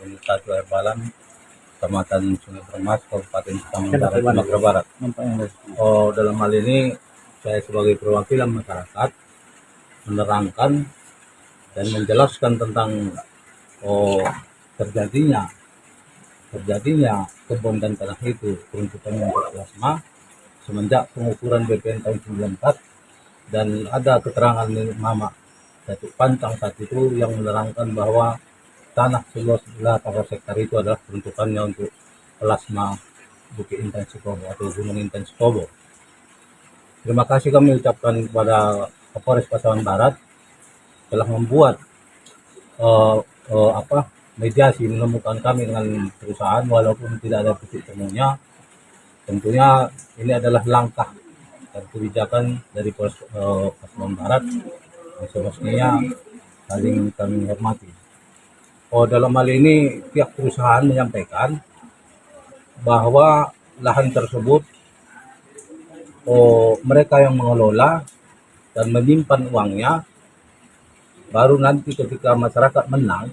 Unit 1 Air Balan, Kecamatan Sungai Permas, Kabupaten Sumatera Barat. Dalam hal ini saya sebagai perwakilan masyarakat menerangkan dan menjelaskan tentang terjadinya kebun dan tanah itu peruntukannya untuk plasma semenjak pengukuran BPN tahun 94, dan ada keterangan Mama Datuk Pantang saat itu yang menerangkan bahwa tanah seluas 8 hektar itu adalah peruntukannya untuk plasma Bukit Intan Sikobo atau Gunung Intan Sikobo. Terima kasih kami ucapkan kepada Kapolres Pasaman Barat telah membuat mediasi menemukan kami dengan perusahaan walaupun tidak ada titik temunya. Tentunya ini adalah langkah dan kebijakan dari Pasaman Barat yang semestinya saling kami hormati. Dalam hal ini pihak perusahaan menyampaikan bahwa lahan tersebut mereka yang mengelola dan menyimpan uangnya, baru nanti ketika masyarakat menang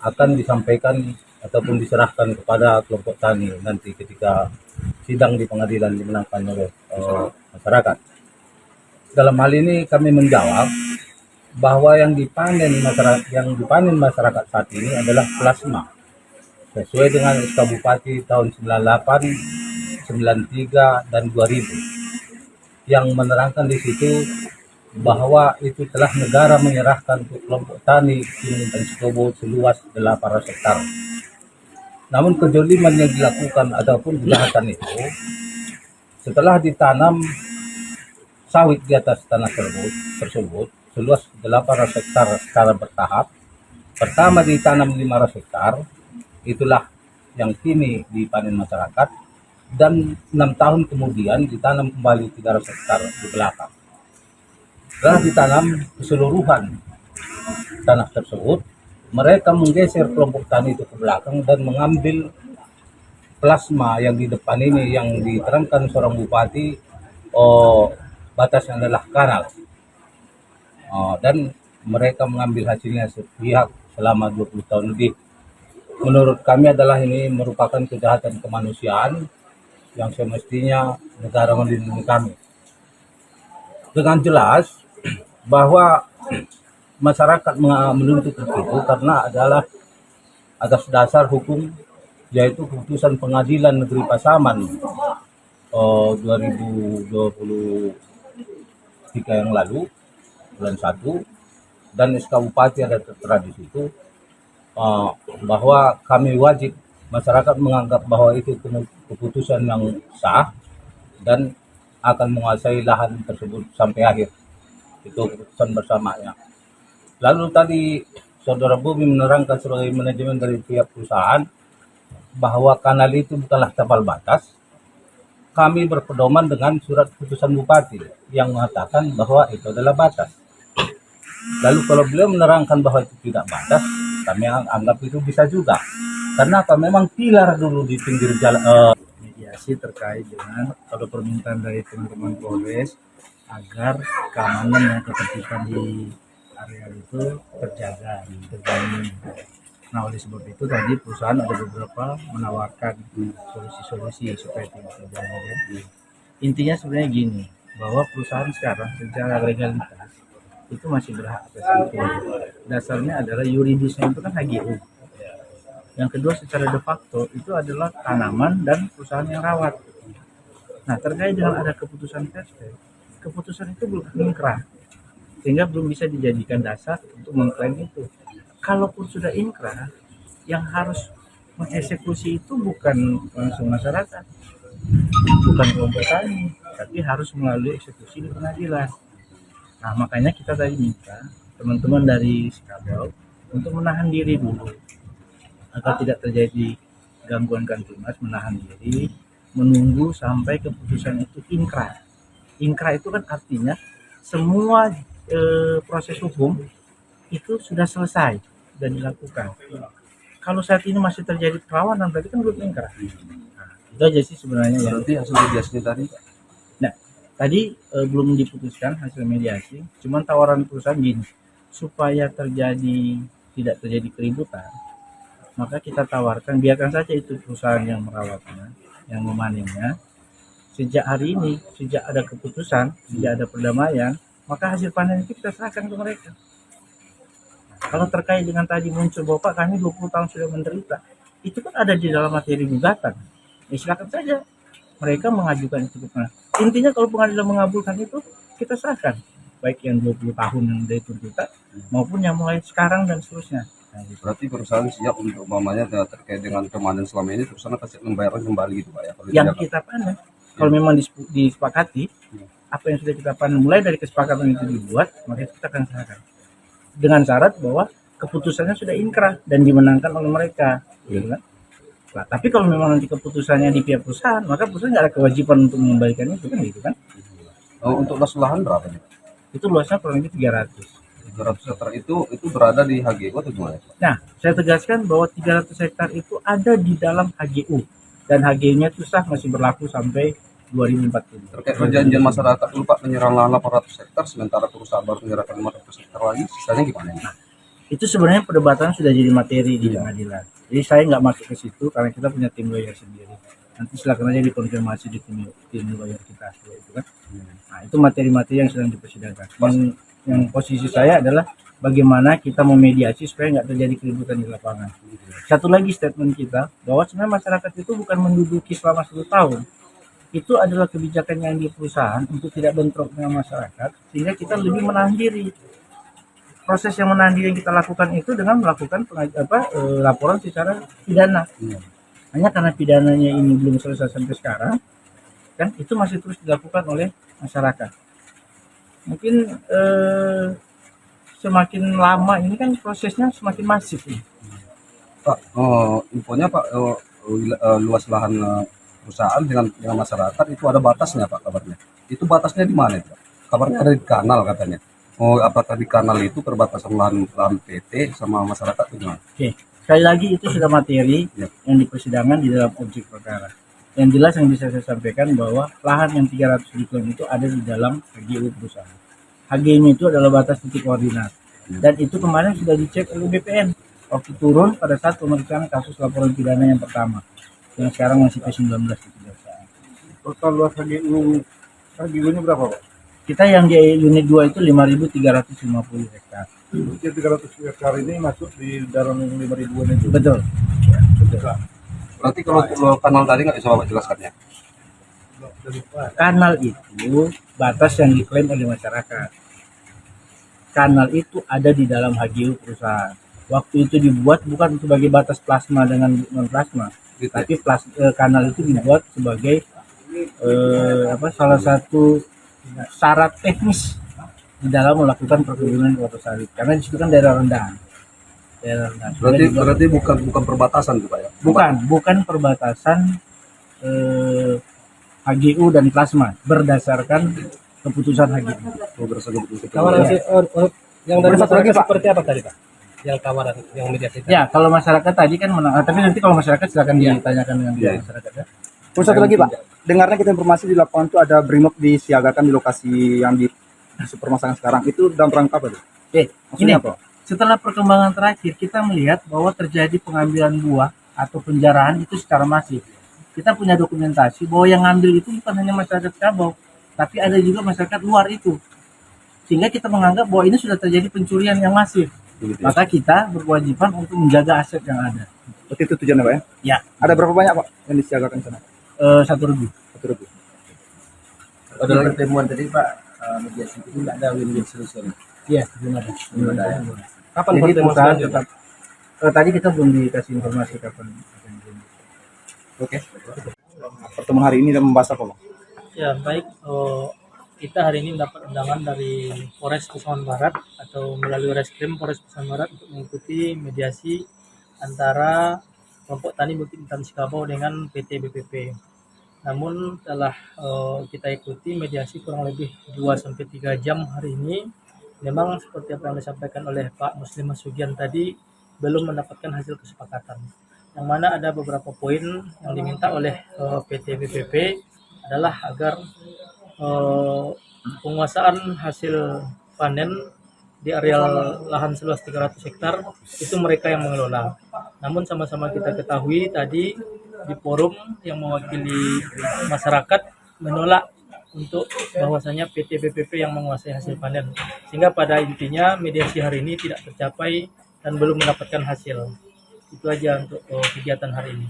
akan disampaikan ataupun diserahkan kepada kelompok tani nanti ketika sidang di pengadilan dimenangkan oleh masyarakat. Dalam hal ini kami menjawab bahwa yang dipanen masyarakat saat ini adalah plasma sesuai dengan SK Bupati tahun 98, 93 dan 2000 yang menerangkan di situ bahwa itu telah negara menyerahkan ke kelompok tani Gunung Intan Sikobo seluas 800 hektar. Namun kejoliman yang dilakukan ataupun kejahatan itu setelah ditanam sawit di atas tanah tersebut seluas 800 hektar secara bertahap. Pertama ditanam 500 hektar, itulah yang kini dipanen masyarakat, dan 6 tahun kemudian ditanam kembali 300 hektar di belakang. Setelah ditanam keseluruhan tanah tersebut, mereka menggeser kelompok tani itu ke belakang dan mengambil plasma yang di depan ini yang diterangkan seorang bupati batasnya adalah kanal. Dan mereka mengambil hasilnya sepihak selama 20 tahun lebih. Menurut kami adalah ini merupakan kejahatan kemanusiaan yang semestinya negara melindungi kami. Dengan jelas bahwa masyarakat menuntut itu karena adalah atas dasar hukum, yaitu keputusan Pengadilan Negeri Pasaman 2023 yang lalu bulan 1, dan SK Bupati ada tertera di situ bahwa kami wajib, masyarakat menganggap bahwa itu keputusan yang sah dan akan menguasai lahan tersebut sampai akhir. Itu keputusan bersamanya. Lalu tadi Saudara Bobi menerangkan sebagai manajemen dari pihak perusahaan bahwa kanal itu bukanlah tapal batas. Kami berpedoman dengan surat keputusan Bupati yang mengatakan bahwa itu adalah batas. Lalu kalau beliau menerangkan bahwa itu tidak batas, kami anggap itu bisa juga. Karena apa? Memang pilar dulu di pinggir jalan. Mediasi terkait dengan kalau permintaan dari teman-teman Polres agar keamanan dan ketertiban di area itu terjamin. Nah, oleh sebab itu tadi perusahaan ada beberapa menawarkan solusi-solusi supaya tidak terjadi. Intinya sebenarnya gini, bahwa perusahaan sekarang secara legalitas itu masih berhak atas itu. Dasarnya adalah yuridisnya itu kan HGU. Yang kedua secara de facto itu adalah tanaman dan perusahaan yang rawat. Nah, terkait dengan ada keputusan PSP, keputusan itu belum inkrah, sehingga belum bisa dijadikan dasar untuk mengklaim itu. Kalaupun sudah inkrah, yang harus mengeksekusi itu bukan langsung masyarakat, bukan kelompok tani, tapi harus melalui eksekusi di pengadilan. Nah, makanya kita tadi minta teman-teman dari Sikabau untuk menahan diri dulu, agar tidak terjadi gangguan Kamtibmas, menahan diri, menunggu sampai keputusan itu inkrah. Inkrah itu kan artinya semua proses hukum itu sudah selesai dan dilakukan. Kalau saat ini masih terjadi perlawanan, berarti kan belum inkrah. Nah, itu aja sih sebenarnya. Berarti hasil mediasi tadi, Pak? Nah, tadi belum diputuskan hasil mediasi, cuman tawaran perusahaan gini, supaya terjadi tidak terjadi keributan, maka kita tawarkan biarkan saja itu perusahaan yang merawatnya, yang memanennya. Sejak hari ini, sejak ada keputusan, sejak ada perdamaian, maka hasil panen itu kita serahkan ke mereka. Kalau terkait dengan tadi muncul bahwa Pak kami 20 tahun sudah menderita, itu kan ada di dalam materi gugatan. Ya silakan saja mereka mengajukan itu ke pengadilan. Intinya kalau pengadilan mengabulkan itu, kita serahkan. Baik yang 20 tahun yang dari tuntutan maupun yang mulai sekarang dan seterusnya. Nah, gitu. Berarti perusahaan siap untuk umpamanya terkait dengan kemanen selama ini perusahaan akan siap membayarkan kembali gitu Pak ya. Kalau Yang tidak- kita panen, kalau memang disepakati, apa yang sudah kita panen mulai dari kesepakatan itu dibuat, maka kita akan serahkan. Dengan syarat bahwa keputusannya sudah inkrah dan dimenangkan oleh mereka. Gitu kan? Nah, tapi kalau memang nanti keputusannya di pihak perusahaan, maka perusahaan nggak ada kewajiban untuk mengembalikan itu kan gitu kan? untuk luas lahan berapa nih? Itu luasnya kurang lebih 300. 300 hektar itu berada di HGU atau gimana? Pak? Nah, saya tegaskan bahwa 300 hektar itu ada di dalam HGU dan HGU-nya itu sah masih berlaku sampai 2040. Terkait perjanjian masyarakat dulu Pak penyerahan lahan 800 hektar sementara perusahaan baru menyerahkan 500 hektar lagi, sisanya gimana nih? Itu sebenarnya perdebatan sudah jadi materi di pengadilan. Jadi saya nggak masuk ke situ karena kita punya tim lawyer sendiri. Nanti silakan aja dikonfirmasi di tim lawyer kita itu kan. Nah, itu materi-materi yang sedang dipersidangkan. Yang posisi saya adalah bagaimana kita memediasi supaya nggak terjadi keributan di lapangan. Satu lagi statement kita bahwa sebenarnya masyarakat itu bukan menduduki selama 10 tahun. Itu adalah kebijakan yang di perusahaan untuk tidak bentrok dengan masyarakat sehingga kita lebih menahan diri. Proses yang menahan diri yang kita lakukan itu dengan melakukan laporan secara pidana. Hanya karena pidananya ini belum selesai sampai sekarang, kan itu masih terus dilakukan oleh masyarakat. Mungkin semakin lama ini kan prosesnya semakin masif nih. Pak, infonya Pak luas lahan perusahaan dengan masyarakat itu ada batasnya Pak kabarnya. Itu batasnya di mana Pak? Kabarnya ada di kanal katanya. Oh, apakah di kanal itu perbatasan lahan PT sama masyarakat itu gimana? Oke, sekali lagi itu sudah materi yang di persidangan di dalam objek perkara. Yang jelas yang bisa saya sampaikan bahwa lahan yang 300 diklaim itu ada di dalam HGU perusahaan. HGU itu adalah batas titik koordinat. Dan itu kemarin sudah dicek oleh BPN waktu turun pada saat pemeriksaan kasus laporan pidana yang pertama. Yang sekarang masih P19 itu kejaksaan. Total luas HGU-nya berapa Pak? Kita yang di unit 2 itu 5.350 hektar. Yang 300 hektar ini masuk di dalam 5.000-an itu. Betul. Berarti kalau kanal tadi nggak bisa Bapak jelaskannya? Kanal itu batas yang diklaim oleh masyarakat. Kanal itu ada di dalam HGU perusahaan. Waktu itu dibuat bukan sebagai batas plasma dengan non plasma, tapi kanal itu dibuat sebagai salah satu syarat teknis di dalam melakukan perkebunan kelapa sawit karena di situ kan daerah rendah. Berarti bukan perbatasan tuh Pak ya? Bukan perbatasan HGU dan plasma berdasarkan keputusan HGU. Yang dari satu lagi Pak seperti apa tadi Pak? Yang tawaran yang mediasi. Ya, kalau masyarakat tadi kan tapi nanti kalau masyarakat silakan ditanyakan dengan masyarakat ya. Terus satu lagi Pak, dengarnya kita informasi di lapangan itu ada BRIMOB disiagakan di lokasi yang di permasalahan sekarang. Itu dalam rangka apa tuh? Ini apa? Setelah perkembangan terakhir kita melihat bahwa terjadi pengambilan buah atau penjarahan itu secara masif. Kita punya dokumentasi bahwa yang ngambil itu bukan hanya masyarakat Cabau, tapi ada juga masyarakat luar itu. Sehingga kita menganggap bahwa ini sudah terjadi pencurian yang masif. Maka kita berkewajiban untuk menjaga aset yang ada. Seperti itu tujuannya Pak ya? Ya. Ada berapa banyak Pak yang disiagakan sana? 1.000. 1.000. Ada lagi temuan tadi Pak, mediasi itu nggak ada win-win solution. Iya, belum ada. Kapan Jadi pertemuan perusahaan selanjutnya? tetap tadi kita belum dikasih informasi kapan. Oke. Pertemuan hari ini dan membahas apa Pak? Ya baik, kita hari ini mendapat undangan dari Polres Pesanggerahan Barat atau melalui Reskrim Polres Pesanggerahan Barat untuk mengikuti mediasi antara kelompok tani Bukit Intan Sikabau dengan PT BPP. Namun setelah kita ikuti mediasi kurang lebih 2-3 jam hari ini, memang seperti apa yang disampaikan oleh Pak Muslim Masugian tadi, belum mendapatkan hasil kesepakatan. Yang mana ada beberapa poin yang diminta oleh PT BPP adalah agar penguasaan hasil panen di areal lahan seluas 300 hektar itu mereka yang mengelola. Namun sama-sama kita ketahui tadi di forum yang mewakili masyarakat menolak untuk bahwasanya PT BPP yang menguasai hasil panen. Sehingga pada intinya mediasi hari ini tidak tercapai dan belum mendapatkan hasil. Itu aja untuk kegiatan hari ini.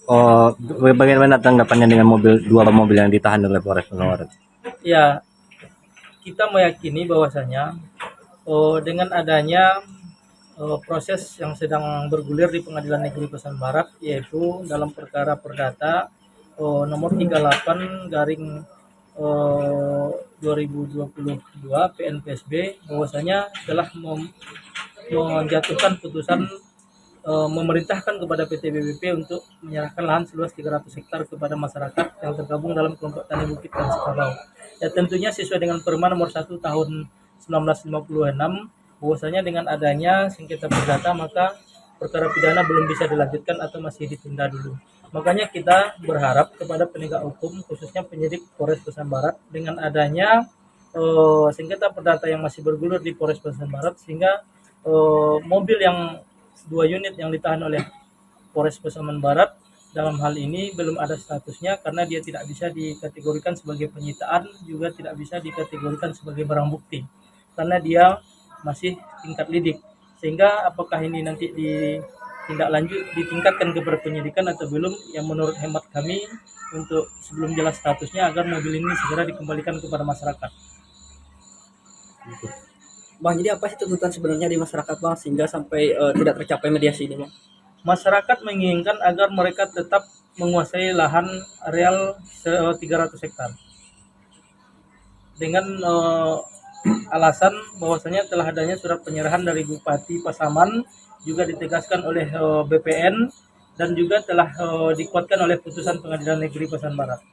Oh, bagaimana tanggapannya dengan dua mobil yang ditahan oleh Polres Pasar Barat? Ya, kita meyakini bahwasanya dengan adanya proses yang sedang bergulir di Pengadilan Negeri Pasar Barat, yaitu dalam perkara perdata nomor 38 garing 2022 PNPSB, bahwasanya telah menjatuhkan putusan memerintahkan kepada PT BPP untuk menyerahkan lahan seluas 300 hektar kepada masyarakat yang tergabung dalam kelompok tani Bukit dan Sekabau. Ya tentunya sesuai dengan Perma nomor 1 tahun 1956, bahwasanya dengan adanya sengketa perdata maka perkara pidana belum bisa dilanjutkan atau masih ditunda dulu. Makanya kita berharap kepada penegak hukum, khususnya penyidik Polres Pasar Barat, dengan adanya sengketa perdata yang masih bergulir di Polres Pasar Barat, sehingga mobil yang 2 unit yang ditahan oleh Polres Pasaman Barat dalam hal ini belum ada statusnya karena dia tidak bisa dikategorikan sebagai penyitaan, juga tidak bisa dikategorikan sebagai barang bukti karena dia masih tingkat lidik. Sehingga apakah ini nanti ditingkatkan kepada penyidikan atau belum, yang menurut hemat kami untuk sebelum jelas statusnya agar mobil ini segera dikembalikan kepada masyarakat. Bang, jadi apa sih tuntutan sebenarnya di masyarakat, Bang, sehingga sampai tidak tercapai mediasi ini, Bang? Masyarakat menginginkan agar mereka tetap menguasai lahan areal 300 hektar dengan alasan bahwasanya telah adanya surat penyerahan dari Bupati Pasaman, juga ditegaskan oleh BPN, dan juga telah dikuatkan oleh putusan Pengadilan Negeri Pasar Barat.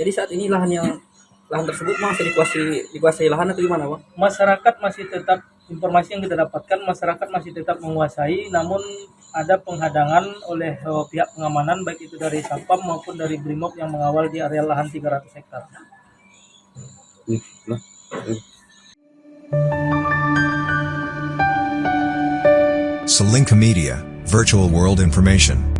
Jadi saat ini lahan tersebut masih dikuasai lahan atau gimana, Bang? Masyarakat masih tetap, informasi yang kita dapatkan, masyarakat masih tetap menguasai, namun ada penghadangan oleh pihak pengamanan baik itu dari Satpam maupun dari Brimob yang mengawal di area lahan 300 hektar. Selinka Media, Virtual World Information.